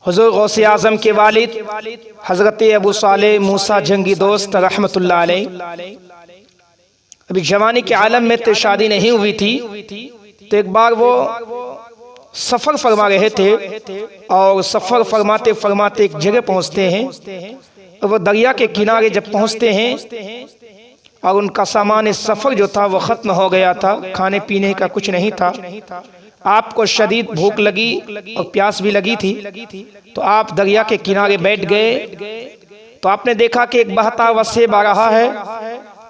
हुज़ूर गौसे आज़म के वालिद हज़रत अबू सालेह मूसा जंगी दोस्त रहमतुल्लाह अलैह अभी जवानी के आलम में तो शादी नहीं हुई थी। तो एक बार वो सफ़र फरमा रहे थे और सफ़र फरमाते फरमाते एक जगह पहुंचते हैं और वो दरिया के किनारे जब पहुंचते हैं और उनका सामान सफ़र जो था वो ख़त्म हो गया था, खाने पीने का कुछ नहीं था। आपको शदीद भूख लगी और प्यास भी लगी थी, तो आप दरिया के किनारे बैठ गए। तो आपने देखा कि एक बहता हुआ सेब आ रहा है,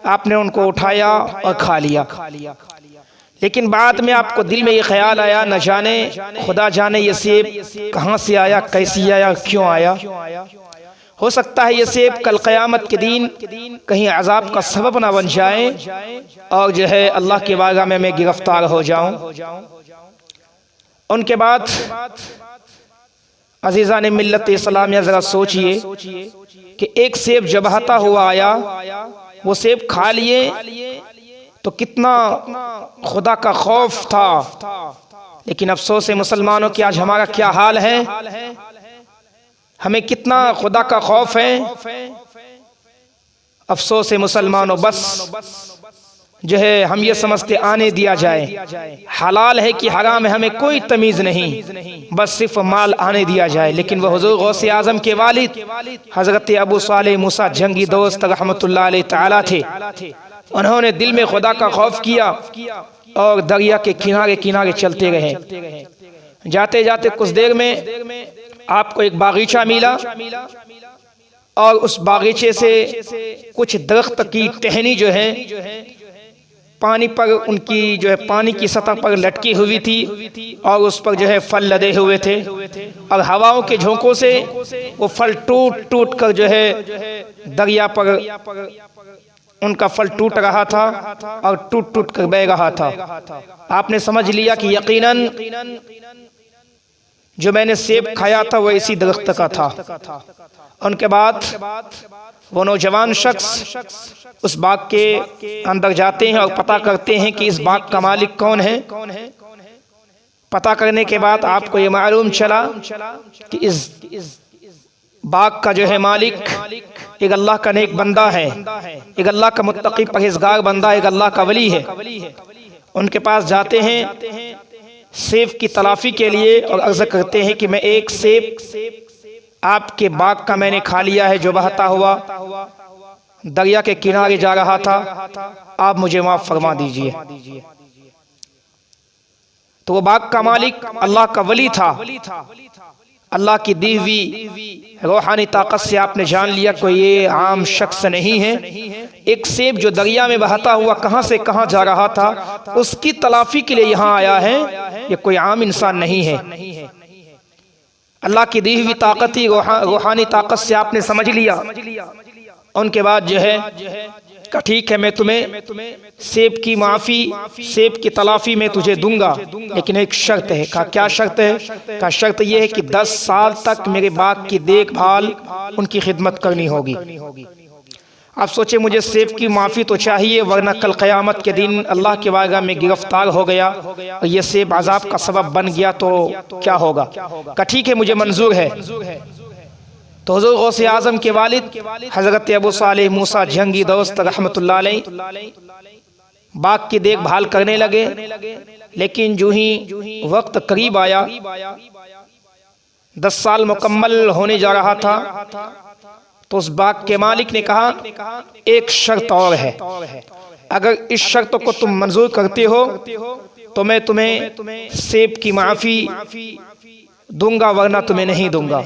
आपने उनको उठाया और खा लिया। लेकिन बाद में आपको दिल में ये ख्याल आया, न जाने खुदा जाने ये सेब कहाँ से आया, कैसी आया, क्यों आया। हो सकता है ये सेब कल क़यामत के दिन कहीं अज़ाब का सबब ना बन जाए और जो है अल्लाह के बारगाह में मैं गिरफ्तार हो जाऊं। उनके बाद अजीज़ा ने मिल्लत इस्लामिया ज़रा सोचिए कि एक सेब जब बहता हुआ आया, वो सेब खा लिए तो कितना खुदा का खौफ था। लेकिन अफसोस है मुसलमानों की आज हमारा क्या हाल है, हमें कितना खुदा का खौफ है। अफसोस है मुसलमानों, बस जो है हम ये समझते आने दिया जाए, हलाल है कि हराम है हमें कोई तमीज़ नहीं, बस सिर्फ माल आने दिया जाए। लेकिन वह हुज़ूर गौसे आज़म के वालिद हज़रत अबू सालेह मूसा जंगी दोस्त रहमतुल्लाह अलैह तआला थे। उन्होंने दिल में खुदा का खौफ किया और दरिया के किनारे किनारे चलते रहे। जाते जाते कुछ देर में आपको एक बागीचा मिला और उस बागीचे से कुछ दरख्त की टहनी जो है पानी पर, उनकी जो है पानी की सतह पर लटकी हुई थी और उस पर जो है फल लदे हुए थे और हवाओं के झोंकों से वो फल टूट टूट कर जो है दरिया पर उनका फल टूट रहा था और टूट टूट कर बह रहा था। आपने समझ लिया कि यकीनन जो मैंने सेब खाया था वो इसी दरख्त का था। उनके बाद वो नौजवान शख्स उस बाग के अंदर जाते हैं और पता करते हैं कि इस बाग का मालिक कौन है। पता करने के बाद आपको ये मालूम चला कि इस बाग का जो है मालिक एक अल्लाह का नेक बंदा है, एक अल्लाह का मुत्तकी परहेज़गार बंदा, एक अल्लाह का वली है। उनके पास जाते हैं सेब की तलाफी के लिए और अर्ज़ करते हैं कि मैं एक सेब आपके बाग का मैंने खा लिया है जो बहता हुआ दरिया के किनारे जा रहा था, आप मुझे माफ़ फरमा दीजिए। तो वो बाग का मालिक अल्लाह का वली था, अल्लाह की दी हुई रूहानी ताकत से आपने जान लिया कोई ये आम शख्स नहीं है। एक सेब जो दरिया में बहता हुआ कहां से कहां जा रहा था उसकी तलाफी के लिए यहाँ आया है, ये कोई आम इंसान नहीं है। अल्लाह की दी हुई ताकत ही रूहानी ताकत से आपने समझ लिया। उनके बाद जो है का ठीक है मैं तुम्हें सेब की माफ़ी, सेब की तलाफी में तुझे दूंगा, लेकिन एक शर्त है। कहा क्या शर्त है? का शर्त यह है कि 10 साल तक मेरे बाग की देखभाल उनकी खिदमत करनी होगी। आप सोचे मुझे सेब की माफ़ी तो चाहिए, वरना कल क़यामत के दिन अल्लाह के बारगाह में गिरफ्तार हो गया और ये सेब अज़ाब का सबब बन गया तो क्या होगा। का ठीक है मुझे मंजूर है। तो हुज़ूर गौसे आज़म के वालिद हज़रत अबू सालेह मूसा जंगी दोस्त रहमतुल्लाह अलैह बाग की देखभाल करने लगे। लेकिन जो ही वक्त करीब आया, 10 साल मुकम्मल होने जा रहा था, तो उस बाग के मालिक ने कहा एक शर्त और है, अगर इस शर्त को तुम मंजूर करते हो तो मैं तुम्हें सेब की माफ़ी दूंगा, वरना तुम्हें नहीं दूंगा।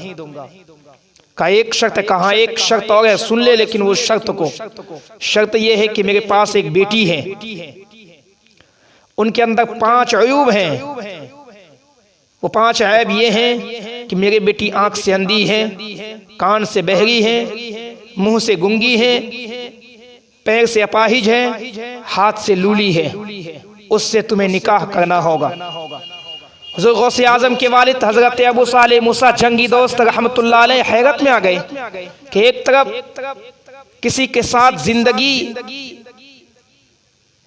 का एक शर्त है। कहा एक शर्त और है, सुन ले, लेकिन वो शर्त को, शर्त यह है कि मेरे पास एक बेटी है, उनके अंदर 5 अयूब हैं। वो 5 ऐब ये हैं कि मेरी बेटी आंख से अंधी है, कान से बहरी है, मुंह से गुंगी है, पैर से अपाहिज है, हाथ से लूली है, उससे तुम्हें निकाह करना होगा। हुज़ूर गौसे आज़म के वालिद हज़रत अबू सालेह मूसा जंगी दोस्त रहमतुल्लाह अलैह हैरत में आ गए कि एक तरफ किसी के साथ जिंदगी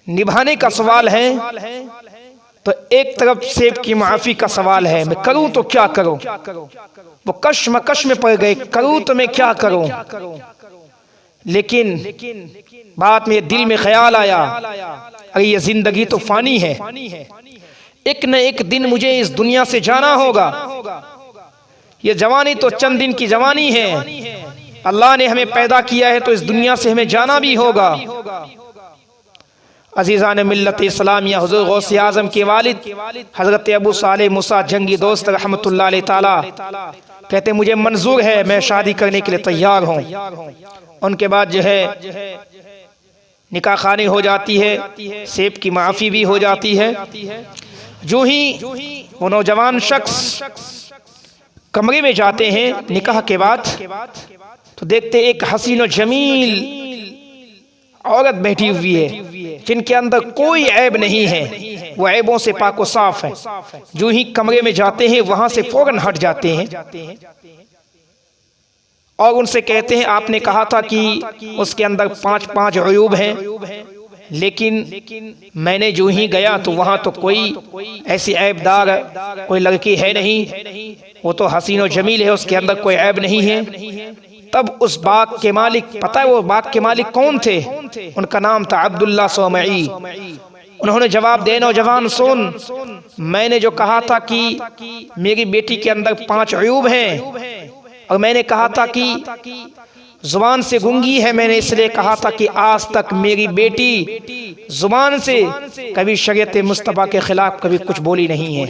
निभाने का सवाल है, तो एक तरफ सेब की माफी का सवाल है, मैं करूं तो क्या करूं। वो कश्मकश में पड़ गए, करूं तो मैं क्या करूं। लेकिन बात में दिल में ख्याल आया, अरे ये जिंदगी तो फानी है, एक न एक दिन मुझे इस दुनिया से जाना होगा। ये जवानी तो चंद दिन की जवानी है, अल्लाह ने हमें पैदा किया है तो इस दुनिया से हमें जाना भी होगा। अजीज़ान मिल्लत इस्लामिया, हुज़ूर गौसे आज़म के वालिद हज़रत अबू सालेह मूसा जंगी दोस्त रहमतुल्लाह अलैह ताला कहते मुझे मंजूर है, मैं शादी करने के लिए तैयार हूँ। उनके बाद जो है निकाह खानी हो जाती है, सेब की माफ़ी भी हो जाती है। जो ही वो नौजवान शख्स कमरे में जाते हैं निकाह के बाद, तो देखते एक हसीन और जमील औरत बैठी हुई है जिनके अंदर कोई ऐब नहीं है, वो ऐबों से पाको साफ है। जो ही कमरे में जाते हैं वहां से फौरन हट जाते हैं और उनसे कहते हैं आपने कहा था कि उसके अंदर 5 अयूब हैं, लेकिन मैंने जो ही गया तो वहां तो कोई ऐसी ऐबदार कोई लड़की है नहीं, वो तो हसीन और जमील है, उसके अंदर कोई ऐब नहीं है। तब उस बाग के मालिक, पता है वो बाग के मालिक कौन थे? उनका नाम था अब्दुल्ला सोमई। उन्होंने जवाब दिया, नौजवान सुन, मैंने जो कहा था कि मेरी बेटी के अंदर 5 अयूब हैं और मैंने कहा था कि जुबान से गूंगी है, मैंने इसलिए कहा था कि आज तक मेरी बेटी जुबान से कभी शरीयत मुस्तफा के खिलाफ कभी कुछ बोली नहीं है,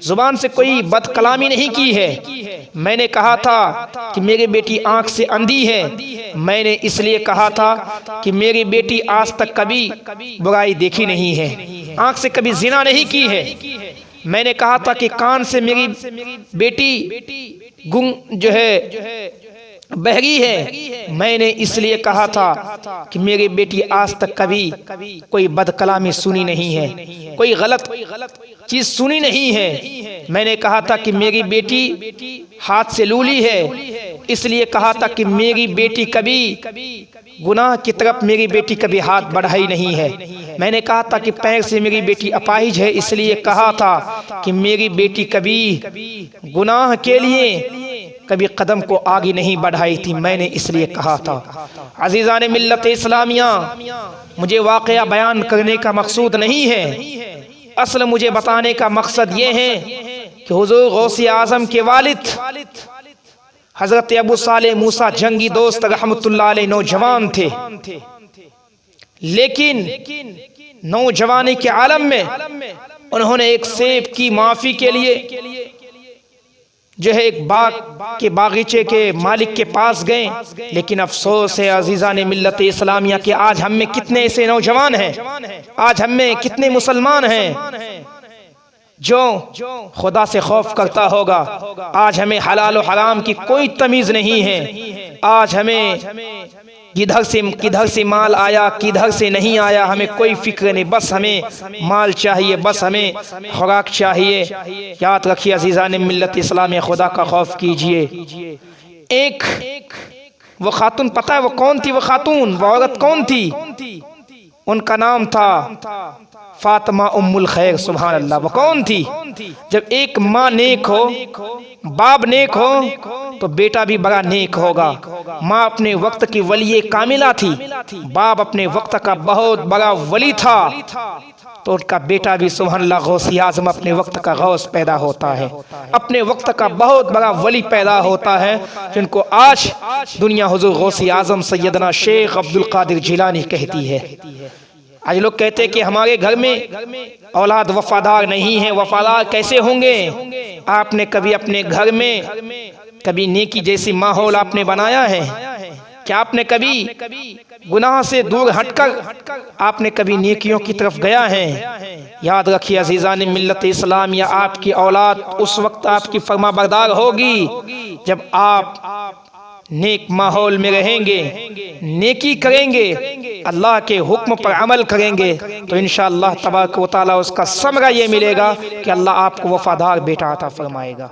जुबान से कोई बदकलामी नहीं की है। मैंने कहा था कि मेरी बेटी आंख से अंधी है, मैंने इसलिए कहा था कि मेरी बेटी आज तक कभी बुराई देखी नहीं है, आंख से कभी जिना नहीं की है। मैंने कहा था कि कान से मेरी बेटी गुंग जो है बहरी है, मैंने इसलिए कहा था कि मेरी बेटी आज तक कभी कोई बदकलामी सुनी नहीं है, कोई गलत चीज सुनी नहीं है। मैंने कहा था कि मेरी बेटी हाथ से लूली है, इसलिए कहा था कि मेरी बेटी कभी गुनाह की तरफ मेरी बेटी कभी हाथ बढ़ाई नहीं है। मैंने कहा था कि पैर से मेरी बेटी अपाहिज है, इसलिए कहा था कि मेरी बेटी कभी गुनाह के लिए कभी कदम को आगे नहीं बढ़ाई थी, मैंने इसलिए कहा था। अजीज़ान मिल्लत इस्लामिया, मुझे वाक़या बयान करने का मकसूद नहीं है, असल मुझे बताने का मकसद ये है कि हुज़ूर गौसे आज़म के वालिद हज़रत अबू सालेह मूसा जंगी दोस्त रहमतुल्लाह अलैह नौजवान थे, लेकिन नौजवानी के आलम में उन्होंने एक सेब की माफ़ी के लिए जो है एक बाग के बागीचे के मालिक के पास गए। लेकिन अफसोस है अजीज़ान मिल्लत इस्लामिया कि आज हम में कितने ऐसे नौजवान हैं, आज हम में कितने मुसलमान हैं जो खुदा से खौफ करता होगा। आज हमें हलाल और हराम की कोई तमीज़ नहीं है, आज हमें किधर से माल आया किधर से नहीं आया हमें कोई फिक्र नहीं, बस हमें माल चाहिए, बस हमें खुराक चाहिए। याद रखिए अजीज़ान मिल्लत इस्लाम, खुदा का खौफ कीजिए। एक वो खातून, पता है वो कौन थी? वो खातून, वो औरत कौन थी? उनका नाम था फातिमा उम्मुल खैर। सुभान अल्लाह। वो कौन थी? जब एक माँ नेक हो, बाप नेक हो, तो बेटा भी बड़ा नेक होगा। माँ अपने वक्त की वली कामिला थी, बाप अपने वक्त का बहुत बड़ा वली था, तो उनका बेटा भी सुभान अल्लाह गौसे आज़म अपने वक्त का गौस पैदा होता है, अपने वक्त का बहुत बड़ा वली पैदा होता है, जिनको आज दुनिया हुज़ूर गौसे आज़म सैयदना शेख अब्दुल कादिर जिलानी कहती है। आज लोग कहते हैं कि हमारे घर में औलाद वफादार नहीं है। वफादार कैसे होंगे? आपने कभी अपने घर में कभी नेकी जैसी माहौल आपने बनाया है? क्या आपने कभी गुनाह से दूर हटकर आपने कभी नेकियों की तरफ गया है? याद रखिए अज़ीज़ान मिल्लत इस्लाम, या आपकी औलाद उस वक्त आपकी फरमाबरदार होगी जब आप नेक माहौल में रहेंगे, नेकी करेंगे, अल्लाह के हुक्म पर अमल करेंगे, तो इंशाअल्लाह तबारक व तआला उसका समरा ये मिलेगा कि अल्लाह आपको वफादार बेटा अता फरमाएगा।